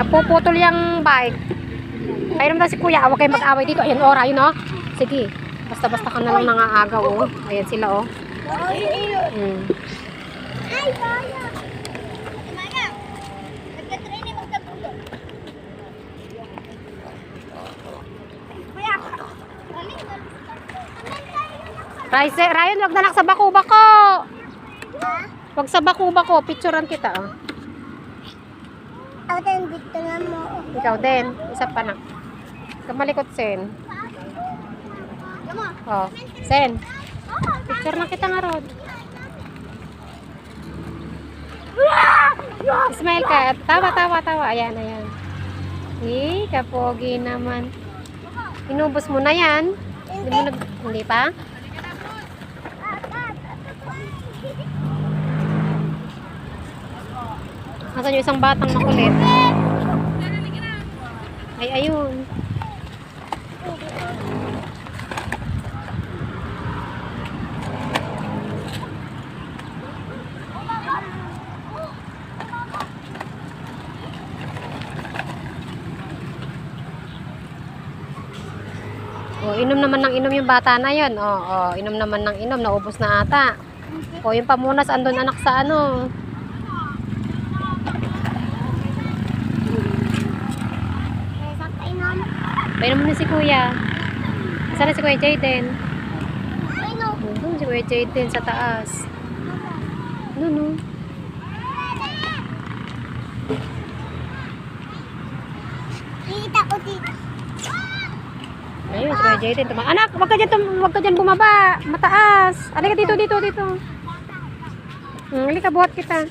Napuputol yung bike. Ayun naman si kuya, huwag kayo mag-away dito. Ayan, ora, yun o. Sige, basta-basta ka na lang nangaagaw o. Ayan sila o. Ryan, wag na lang sa bako-bako. Wag sa bako-bako. Picturean kita o. Dito na mo. Ikaw din. Isa pa na. Kamalikot, Sen. Oh, Sen. Picture na kita nga, Rod. Smile ka. Tawa. Ayan. Kapogi naman. Inubos mo na yan. Hindi pa? Nasaan yung isang batang makulit? Ay, ayun. Oh, inom naman ng inom yung bata na yun. Oh, inom naman ng inom. Naubos na ata. Oh, yung pamunas andun anak sa ano. Painom mo na si kuya. Saan na si kuya Jayden? Si kuya Jayden sa taas. No. Kita ko dito. Ayun, si kuya Jayden. Anak, wag ka dyan bumaba. Mataas. Halika dito. Halika, buhat kita.